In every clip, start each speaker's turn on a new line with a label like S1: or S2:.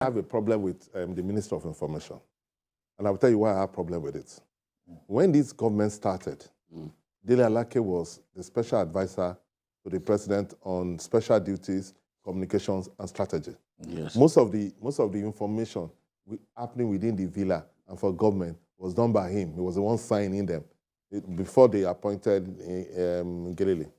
S1: I have a problem with the Minister of Information. And I'll tell you why I have a problem with it. When this government started, Dele Alake was the special advisor to the president on special duties, communications, and strategy.
S2: Yes.
S1: Most of the information happening within the villa and for government was done by him. He was the one signing them before they appointed Gelele.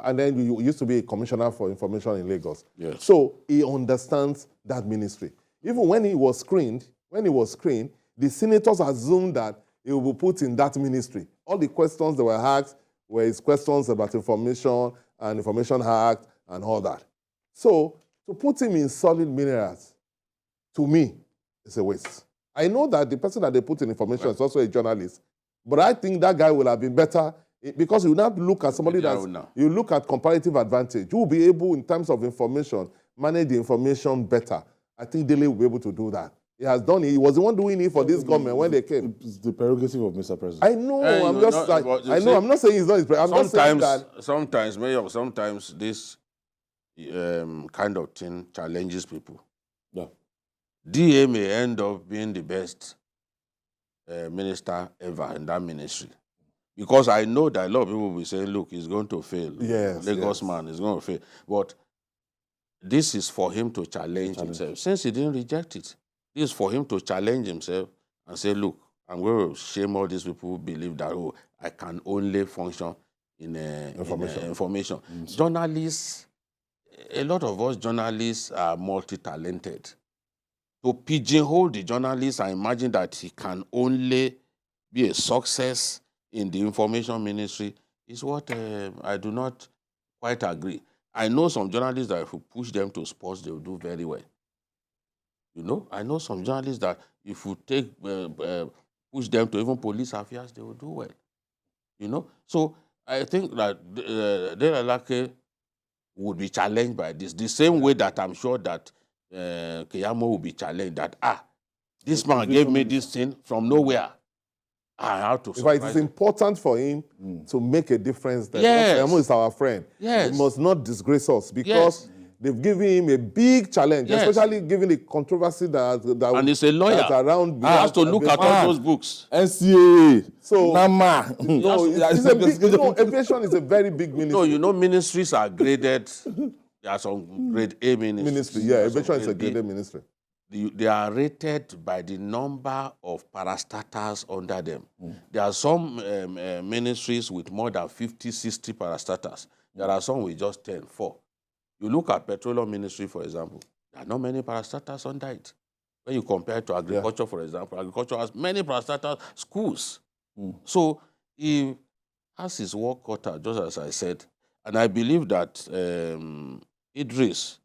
S1: And then you used to be a commissioner for information in Lagos.
S2: Yes.
S1: So he understands that ministry. Even when he was screened, the senators assumed that he would be put in that ministry. All the questions that were asked were his questions about information and Information Act and all that. So to put him in solid minerals, to me, is a waste. I know that the person that they put in information is also a journalist, but I think that guy will have been better because you now look at somebody you look at comparative advantage. You will be able, in terms of information, manage the information better. I think Dele will be able to do that. He has done it. He was the one doing it for this government when they came.
S3: It's the prerogative of Mr. President.
S1: I know. I'm not saying he's not his president. I'm just saying that
S2: sometimes this kind of thing challenges people.
S3: Yeah.
S2: DA may end up being the best minister ever in that ministry. Because I know that a lot of people will be saying, look, he's going to fail.
S1: Yes,
S2: Lagos man is going to fail. But this is for him to challenge himself. Since he didn't reject it, this is for him to challenge himself and say, look, I'm going to shame all these people who believe that, oh, I can only function in information. Journalists, a lot of us journalists are multi-talented. To pigeonhole the journalist and imagine that he can only be a success in the information ministry is what I do not quite agree. I know some journalists that if you push them to sports, they will do very well. You know, I know some journalists that if you take push them to even police affairs, they will do well. You know, so I think that Dele Alake would be challenged by this, the same way that I'm sure that Keyamo will be challenged that this man gave me this thing from nowhere. I have to.
S1: It is important for him to make a difference. That Keyamo is our friend.
S2: Yes.
S1: He must not disgrace us because they've given him a big challenge, especially given the controversy
S2: and he's a lawyer.
S1: That's around.
S2: He has to look at all those books.
S3: NCA.
S1: So
S3: Nama.
S1: aviation is a very big ministry.
S2: No, you know, ministries are graded. There are some grade A ministries.
S1: Aviation is a grade A ministry.
S2: They are rated by the number of parastatals under them. There are some ministries with more than 50, 60 parastatals. There are some with just 10, 4. You look at petroleum ministry, for example, there are not many parastatals under it. When you compare it to agriculture, for example, agriculture has many parastatal schools. So he has his work cut out, just as I said. And I believe that Idris,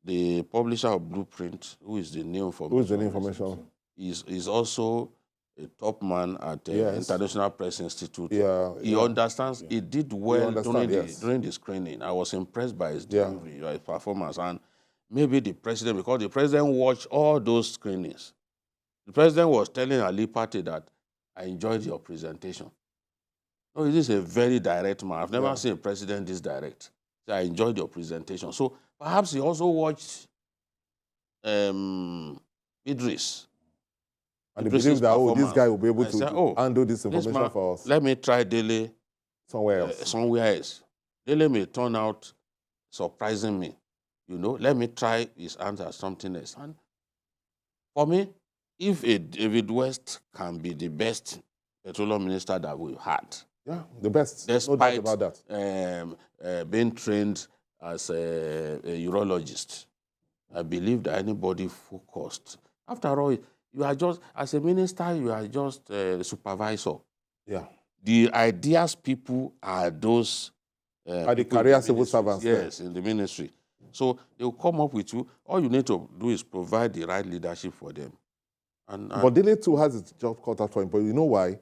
S2: the publisher of Blueprint, who is the new information, is also a top man at the International Press Institute. He understands. He did well during the screening. I was impressed by his delivery, his performance, and maybe the president, because the president watched all those screenings. The president was telling Ali Pate that I enjoyed your presentation. No, this is a very direct man. I've never seen a president this direct. So I enjoyed your presentation. So perhaps he also watched Idris.
S1: And he believes that, this guy will be able to handle this information for us.
S2: Let me try Dele
S1: somewhere else.
S2: Dele may turn out surprising me. You know, let me try his answer something else. And for me, if David West can be the best petroleum minister that we've had,
S1: the best,
S2: despite
S1: no doubt about that,
S2: being trained as a urologist, I believe that anybody focused. After all, you are just, as a minister, you are just a supervisor. The ideas people are those...
S1: are the career civil servants.
S2: Yes, in the ministry. So they will come up with you. All you need to do is provide the right leadership for them.
S1: But Dele too has its job cut out for him. But you know why?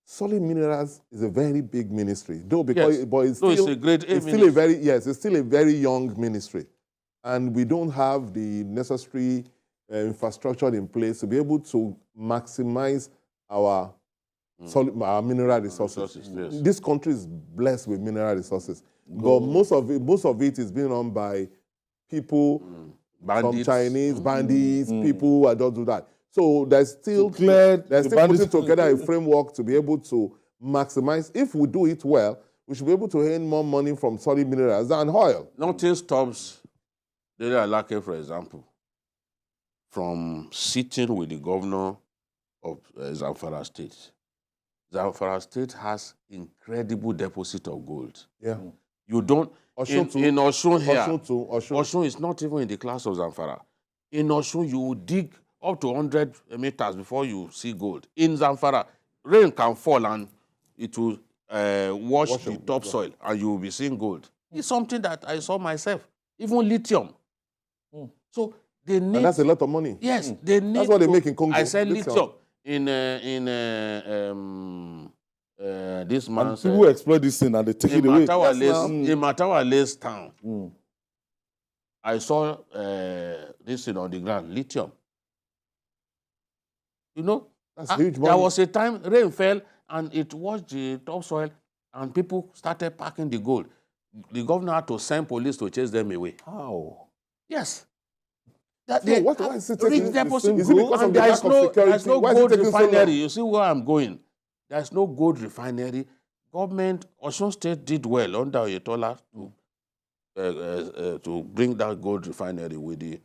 S1: Solid Minerals is a very big ministry. Though because it's still,
S2: it's a great
S1: it's still a very young ministry. And we don't have the necessary infrastructure in place to be able to maximize our mineral resources. This country is blessed with mineral resources, but most of it is being run by people
S2: bandits.
S1: Chinese bandits, people who are just do that. So there's still
S3: clear
S1: there's
S3: the
S1: still
S3: bandits.
S1: putting together a framework to be able to maximize. If we do it well, we should be able to earn more money from solid minerals than oil.
S2: Nothing stops Dele Alake, for example, from sitting with the governor of Zamfara State. Zamfara State has incredible deposit of gold.
S1: Yeah.
S2: You don't...
S1: Osun too.
S2: in Osun here,
S1: Osun too.
S2: Osun is not even in the class of Zamfara. In Osun, you will dig up to 100 meters before you see gold. In Zamfara, rain can fall and it will wash the topsoil and you will be seeing gold. It's something that I saw myself. Even lithium. So they need...
S1: And that's a lot of money.
S2: Yes, they need...
S1: That's what they make in Congo.
S2: I said lithium. This man
S3: And people exploit this thing and they take it away.
S2: in Matawale's town, I saw this thing on the ground, lithium. You know,
S1: That's huge money.
S2: there was a time rain fell and it washed the topsoil and people started packing the gold. The governor had to send police to chase them away.
S3: How?
S2: Yes.
S1: So why is it taking...
S2: Rich deposit
S1: Is it because
S2: and
S1: of the lack of security?
S2: there's no
S1: Why is it
S2: gold
S1: taking so
S2: refinery.
S1: long?
S2: You see where I'm going? There's no gold refinery. Government, Osun State did well under Oyetola to bring that gold refinery with the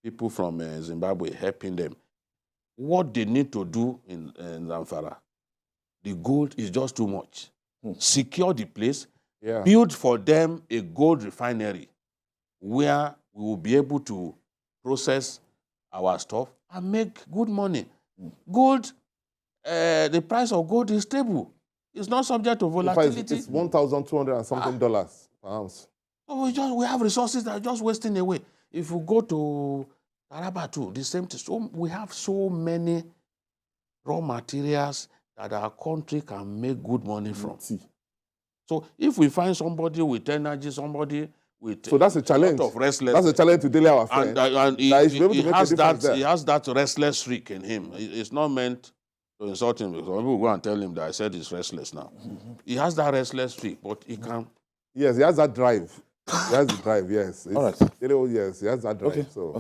S2: people from Zimbabwe helping them. What they need to do in Zamfara, the gold is just too much. Secure the place, build for them a gold refinery where we will be able to process our stuff and make good money. Gold, the price of gold is stable. It's not subject to volatility.
S1: It's $1,200 and something dollars per ounce.
S2: So we have resources that are just wasting away. If you go to Taraba too, the same thing. So we have so many raw materials that our country can make good money from. So if we find somebody with energy, somebody with
S1: So that's a challenge.
S2: lot of restlessness,
S1: That's a challenge to Dele, our friend.
S2: and he,
S1: that he should be able to make a
S2: has
S1: difference
S2: that
S1: there.
S2: he has that restless streak in him. It's not meant to insult him because some people go and tell him that I said he's restless now. He has that restless streak, but he can.
S1: Yes, he has that drive. He has the drive, yes.
S3: All right.
S1: Yes, he has that drive.
S3: Okay.
S1: So.